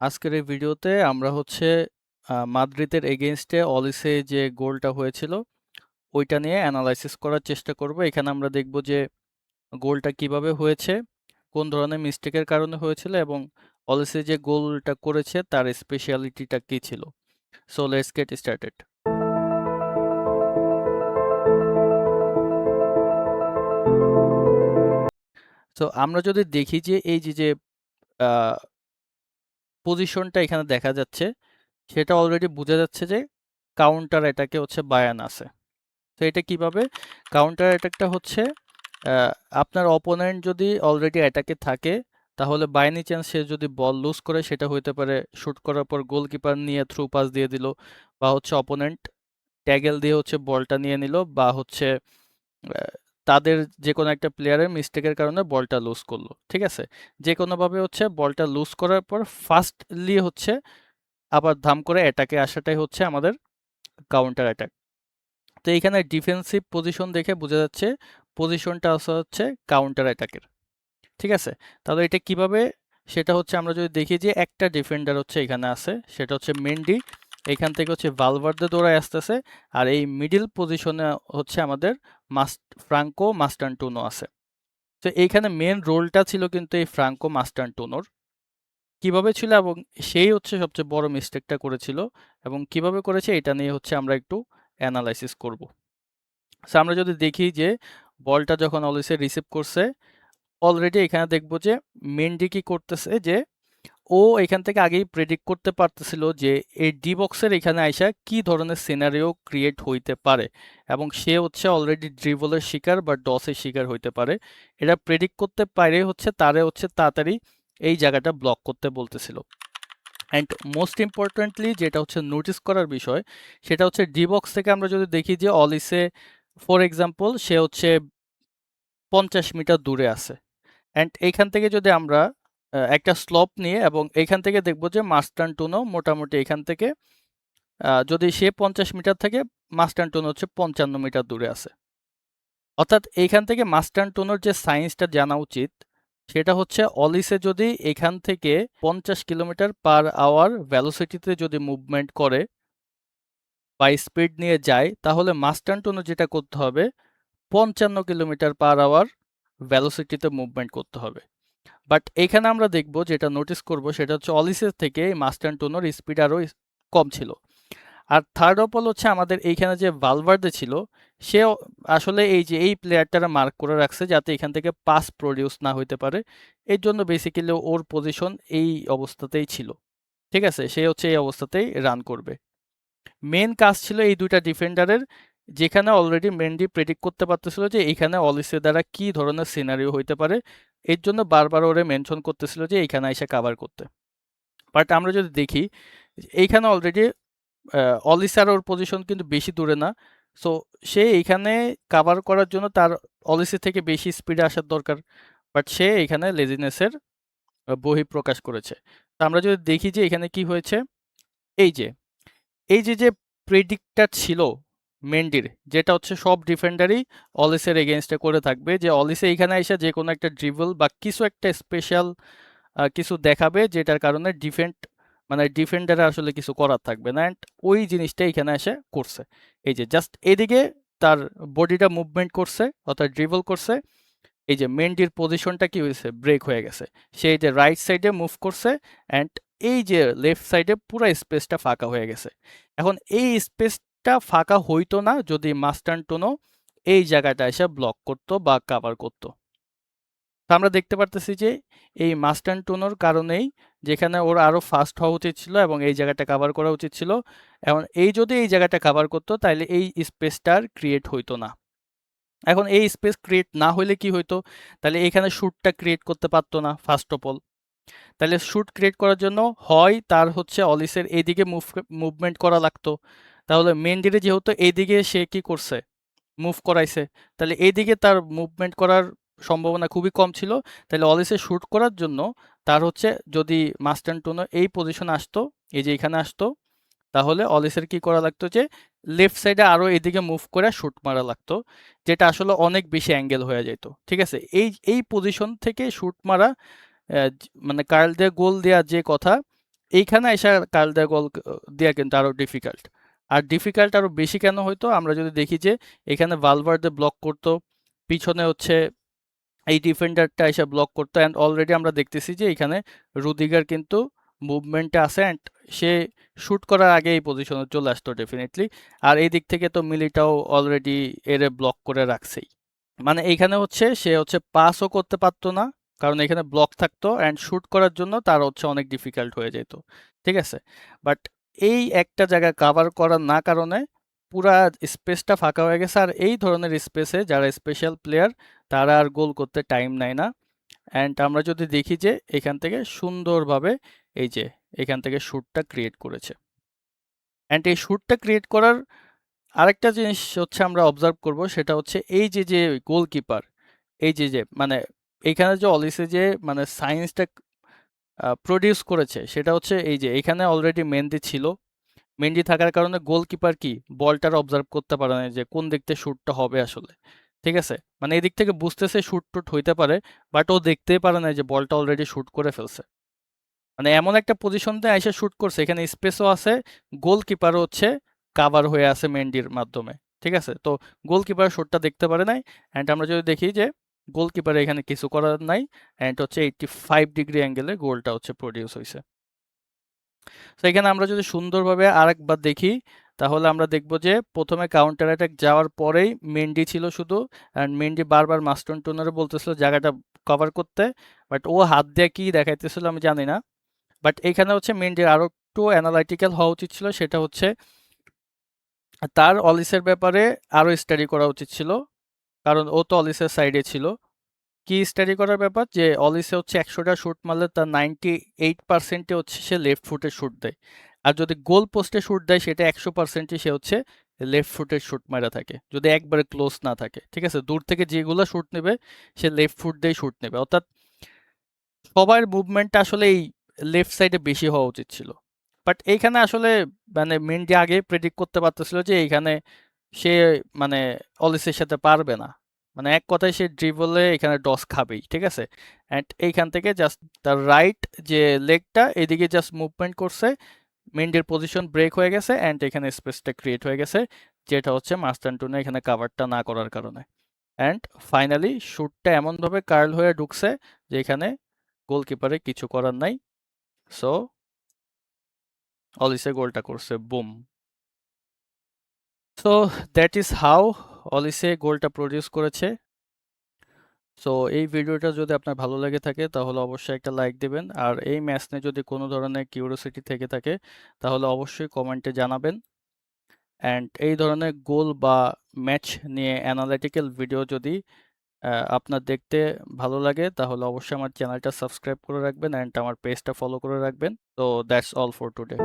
আজকের এই ভিডিওতে আমরা হচ্ছে মাদ্রিদের এগেইনস্টে অলিসে যে গোলটা হয়েছিল ওইটা নিয়ে অ্যানালাইসিস করার চেষ্টা করব। এখানে আমরা দেখব যে গোলটা কিভাবে হয়েছে, কোন ধরনের মিস্টেকের কারণে হয়েছিল এবং অলিসে যে গোলটা করেছে তার স্পেশালিটিটা কি ছিল। So let's get started. তো আমরা যদি দেখি যে এই যে পজিশনটা এখানে দেখা যাচ্ছে, সেটা অলরেডি বোঝা যাচ্ছে যে কাউন্টার অ্যাটাকে হচ্ছে বায়ান আছে। তো এটা কিভাবে? কাউন্টার অ্যাটাকটা হচ্ছে আহ, আপনার অপোনেন্ট যদি অলরেডি অ্যাটাকে থাকে, তাহলে বাই এনি চান্স সে যদি বল লুজ করে, সেটা হইতে পারে শুট করার পর গোলকিপার নিয়ে থ্রু পাস দিয়ে দিল, বা হচ্ছে অপোনেন্ট ট্যাগেল দিয়ে হচ্ছে বলটা নিয়ে নিল, বা হচ্ছে আহ, তাদের যে কোনো একটা প্লেয়ারের মিস্টেকের কারণে বলটা লুজ করলো। ঠিক আছে, যে কোনোভাবে হচ্ছে বলটা লুজ করার পর ফার্স্টলি হচ্ছে আবার ধাম করে অ্যাটাকে আসাটাই হচ্ছে আমাদের কাউন্টার অ্যাটাক। তো এইখানে ডিফেন্সিভ পজিশন দেখে বোঝা যাচ্ছে পজিশনটা হচ্ছে কাউন্টার অ্যাটাকের। ঠিক আছে, তাহলে এটা কিভাবে, সেটা হচ্ছে আমরা যদি দেখি যে একটা ডিফেন্ডার হচ্ছে এখানে আছে, সেটা হচ্ছে মেন্ডি। এখান থেকে হচ্ছে ভালভার্দে দৌড়ায় আসতেছে, আর এই মিডিল পজিশনে হচ্ছে আমাদের ফ্রাঙ্কো মাস্টানটুনো আছে। তো এইখানে মেন রোলটা ছিল কিন্তু এই ফ্রাঙ্কো মাস্টানটুনোর। কিভাবে ছিল এবং সেই হচ্ছে সবচেয়ে বড় মিস্টেকটা করেছিল, এবং কিভাবে করেছে এটা নিয়ে হচ্ছে আমরা একটু অ্যানালাইসিস করব। সো আমরা যদি দেখি যে বলটা যখন অলওয়েজ রিসিভ করছে, অলরেডি এখানে দেখবো যে মেন্ডি কি করতেছে, যে ও এখান থেকে আগেই প্রেডিক্ট করতে পারতেছিল যে এই ডি বক্সের এখানে আইসা কি ধরনের সিনারিও ক্রিয়েট হইতে পারে, এবং সে হচ্ছে অলরেডি ড্রিবলের শিকার বা ডসের শিকার হইতে পারে। এটা প্রেডিক্ট করতে পারে হচ্ছে তারে হচ্ছে তাড়াতাড়ি এই জায়গাটা ব্লক করতে বলতেছিল। অ্যান্ড মোস্ট ইম্পর্টেন্টলি যেটা হচ্ছে নোটিস করার বিষয়, সেটা হচ্ছে ডি বক্স থেকে আমরা যদি দেখি যে অলিসে ফর এক্সাম্পল সে হচ্ছে 50 মিটার দূরে আছে। অ্যান্ড এইখান থেকে যদি আমরা একটা স্লপ নিয়ে এবং এইখান থেকে দেখব যে মাস্টানটুনো মোটামুটি এখান থেকে যদি সে 50 মিটার থেকে, মাস্টানটুনো হচ্ছে 55 মিটার দূরে আছে। অর্থাৎ এইখান থেকে মাস্টানটুনোর যে সায়েন্সটা জানা উচিত, সেটা হচ্ছে অলিসে যদি এখান থেকে 50 কিলোমিটার/আওয়ার ভ্যালোসিটিতে যদি মুভমেন্ট করে বা স্পিড নিয়ে যায়, তাহলে মাস্টানটুনো যেটা করতে হবে 55 কিলোমিটার/আওয়ার ভ্যালোসিটিতে মুভমেন্ট করতে হবে। বাট এখানে আমরা দেখব, যেটা নোটিস করব, সেটা হচ্ছে অলিসের থেকে মাস্টানটুনোর স্পিড আরও কম ছিল। আর থার্ড অফ অল হচ্ছে আমাদের এইখানে যে ভালভার্দে ছিল, সে আসলে এই যে এই প্লেয়ারটারা মার্ক করে রাখছে যাতে এখান থেকে পাস প্রডিউস না হইতে পারে। এর জন্য বেসিক্যালি ওর পজিশন এই অবস্থাতেই ছিল। ঠিক আছে, সে হচ্ছে এই অবস্থাতেই রান করবে। মেন কাজ ছিল এই দুইটা ডিফেন্ডারের, যেখানে অলরেডি মেন্ডি প্রেডিক্ট করতে পারতেছিল যে এখানে অলিসে দ্বারা কি ধরনের সিনারিও হইতে পারে। এর জন্য বারবার ওরে মেনশন করতেছিল যে এইখানে এসে কাভার করতে। বাট আমরা যদি দেখি এইখানে অলরেডি অলিসার ওর পজিশন কিন্তু বেশি দূরে না। সো সে এইখানে কাভার করার জন্য তার অলিসি থেকে বেশি স্পিডে আসার দরকার। বাট সে এখানে লেজিনেসের বহিঃপ্রকাশ করেছে। তো আমরা যদি দেখি যে এখানে কি হয়েছে, এই যে যে প্রেডিক্টটা ছিল মেন্ডির, যেটা হচ্ছে সব ডিফেন্ডারই অলিসের এগেনস্টে করে থাকবে, যে অলিসে এখানে এসে যে কোনো একটা ড্রিবল বা কিছু একটা স্পেশাল কিছু দেখাবে, যেটার কারণে ডিফেন্ডারে আসলে কিছু করার থাকবে না। অ্যান্ড ওই জিনিসটা এখানে এসে করছে। এই যে জাস্ট এদিকে তার বডিটা মুভমেন্ট করছে, অর্থাৎ ড্রিবল করছে, এই যে মেন্ডির পজিশনটা কি হয়েছে, ব্রেক হয়ে গেছে। সে এই যে রাইট সাইডে মুভ করছে, অ্যান্ড এই যে লেফট সাইডে পুরো স্পেসটা ফাঁকা হয়ে গেছে। এখন এই স্পেসটা ফাঁকা হইতো না যদি মাস্টানটুনো এই জায়গাটা এসে ব্লক করতো বা কাভার করতো। তো আমরা দেখতে পারতেছি যে এই মাস্টানটুনোর কারণেই, যেখানে ওর আরো ফাস্ট হওয়া উচিত ছিল এবং এই জায়গাটা কাভার করা উচিত ছিল, এখন এই যদি এই জায়গাটা কাভার করতো তাহলে এই স্পেসটা আর ক্রিয়েট হইতো না। এখন এই স্পেস ক্রিয়েট না হইলে কি হইতো, তাহলে এখানে শ্যুটটা ক্রিয়েট করতে পারতো না ফার্স্ট অফ অল। তাহলে শ্যুট ক্রিয়েট করার জন্য হয় তার হচ্ছে অলিসের এইদিকে মুভমেন্ট করা লাগতো। তাহলে মেন্ডিরে যেহেতু এইদিকে সে কি করছে, মুভ করাইছে, তাহলে এইদিকে তার মুভমেন্ট করার সম্ভাবনা খুবই কম ছিল। তাহলে অলিসে শ্যুট করার জন্য তার হচ্ছে, যদি মাস্টানটুনো এই পজিশনে আসতো, এই যে এখানে আসতো, তাহলে অলিসের কি করা লাগতো, যে লেফট সাইডে আরো এদিকে মুভ করে শুট মারা লাগতো, যেটা আসলে অনেক বেশি অ্যাঙ্গেল হয়ে যেত। ঠিক আছে, এই পজিশন থেকে শুট মারা, মানে কার্ল দিয়ে গোল দেওয়া যে কথা, এইখানে এসে কার্ল দেয়া গোল দেয়া কিন্তু আরো ডিফিকাল্ট। আর ডিফিকাল্ট আরো বেশি কেন হইতো, আমরা যদি দেখি যে এখানে ভালভার্দে ব্লক করতো, পিছনে হচ্ছে এই ডিফেন্ডারটা এসে ব্লক করতো, অ্যান্ড অলরেডি আমরা দেখতেছি যে এখানে রুদিগার কিন্তু মুভমেন্টে আছে, অ্যান্ড সে শুট করার আগে এই পজিশনে চলে আসতো ডেফিনেটলি। আর এই দিক থেকে তো মিলিটাও অলরেডি এরে ব্লক করে রাখছেই। মানে এইখানে হচ্ছে সে হচ্ছে পাসও করতে পারতো না, কারণ এখানে ব্লক থাকতো, অ্যান্ড শুট করার জন্য তার হচ্ছে অনেক ডিফিকাল্ট হয়ে যেত। ঠিক আছে, বাট এই একটা জায়গা কাভার করার না কারণে পুরা স্পেসটা ফাঁকা হয়ে গেছে। আর এই ধরনের স্পেসে যারা স্পেশাল প্লেয়ার তারা আর গোল করতে টাইম নেয় না। অ্যান্ড আমরা যদি দেখি যে এখান থেকে সুন্দরভাবে এই যে এখান থেকে শ্যুটটা ক্রিয়েট করেছে, অ্যান্ড এই শ্যুটটা ক্রিয়েট করার আরেকটা জিনিস হচ্ছে আমরা অবজার্ভ করব, সেটা হচ্ছে এই যে যে গোলকিপার, এই যে যে মানে এখানে যে অলিসে যে মানে সায়েন্সটা প্রডিউস করেছে, সেটা হচ্ছে এই যে এখানে অলরেডি মেহেদী ছিল। মেহেদী থাকার কারণে গোলকিপার কি বলটার অবজার্ভ করতে পারে না যে কোন দিক থেকে শ্যুটটা হবে আসলে। ঠিক আছে, মানে এদিক থেকে বুঝতেছে শ্যুট টুট হইতে পারে, বাট ও দেখতেই পারে না যে বলটা অলরেডি শ্যুট করে ফেলছে। মানে এমন একটা পজিশনতে এসে শ্যুট করছে, এখানে স্পেসও আছে, গোলকিপারও হচ্ছে কাভার হয়ে আছে মেন্ডির মাধ্যমে। ঠিক আছে, তো গোলকিপার শ্যুটটা দেখতে পারে নাই, অ্যান্ড আমরা যদি দেখি যে গোলকিপার এখানে কিছু করার নাই, অ্যান্ড হচ্ছে 85 ডিগ্রি অ্যাঙ্গেলে গোলটা হচ্ছে প্রডিউস হয়েছে। তো এখানে আমরা যদি সুন্দরভাবে আরেকবার দেখি, তাহলে আমরা দেখব যে প্রথমে কাউন্টার অ্যাটাক যাওয়ার পরেই মেন্ডি ছিল শুধু, অ্যান্ড মেন্ডি বারবার মাস্টন টুনারে বলতেছিল জায়গাটা কভার করতে, বাট ও হাত দিয়ে কি দেখাইতেছিল আমি জানি না। বাট এখানে হচ্ছে মেন্ডির আরো একটু অ্যানালাইটিক্যাল হওয়া উচিত ছিল, সেটা হচ্ছে তার অলিসের ব্যাপারে আরো স্টাডি করা উচিত ছিল, কারণ ও তো অলিসের সাইডে ছিল। কি স্টাডি করার ব্যাপার, যে অলিসে হচ্ছে 100টা শুট মারলে তার 98%-এ হচ্ছে সে লেফট ফুটে শুট দেয়, আর যদি গোল পোস্টে শুট দেয় সেটা 100%-ই সে হচ্ছে লেফট ফুটের শুট মারা থাকে, যদি একবারে ক্লোজ না থাকে। ঠিক আছে, দূর থেকে যেগুলো শুট নেবে সে লেফট ফুট দিয়েই শুট নেবে, অর্থাৎ সবার মুভমেন্টটা আসলে এই লেফট সাইডে বেশি হওয়া উচিত ছিল। বাট এইখানে আসলে মানে মেন্ডি আগে প্রেডিক্ট করতে পারতেছিল যে এইখানে সে মানে অলিসের সাথে পারবে না, মানে এক কথায় সে ড্রিবলে এখানে ডস খাবেই। ঠিক আছে, অ্যান্ড এইখান থেকে জাস্ট তার রাইট যে লেগটা এদিকে জাস্ট মুভমেন্ট করছে, মেন্ডির পজিশন ব্রেক হয়ে গেছে, অ্যান্ড এখানে স্পেসটা ক্রিয়েট হয়ে গেছে, যেটা হচ্ছে মাস্টানটুনে এখানে কাভারটা না করার কারণে। অ্যান্ড ফাইনালি শ্যুটটা এমনভাবে কার্ল হয়ে ঢুকছে যে এখানে গোলকিপারে কিছু করার নাই। সো অলিসে গোলটা করছে, broom. So that is how অলিসে গোলটা প্রডিউস করেছে। সো এই ভিডিওটা যদি আপনার ভালো লেগে থাকে তাহলে অবশ্যই একটা লাইক দিবেন, আর এই ম্যাচ নিয়ে যদি কোনো ধরনের কিউরিওসিটি থেকে থাকে তাহলে অবশ্যই কমেন্টে জানাবেন। অ্যান্ড এই ধরনের গোল বা ম্যাচ নিয়ে অ্যানালিটিক্যাল ভিডিও যদি আপনার দেখতে ভালো লাগে তাহলে অবশ্যই আমার চ্যানেলটা সাবস্ক্রাইব করে রাখবেন, অ্যান্ড আমার পেজটা ফলো করে রাখবেন। তো দ্যাটস অল ফর টুডে।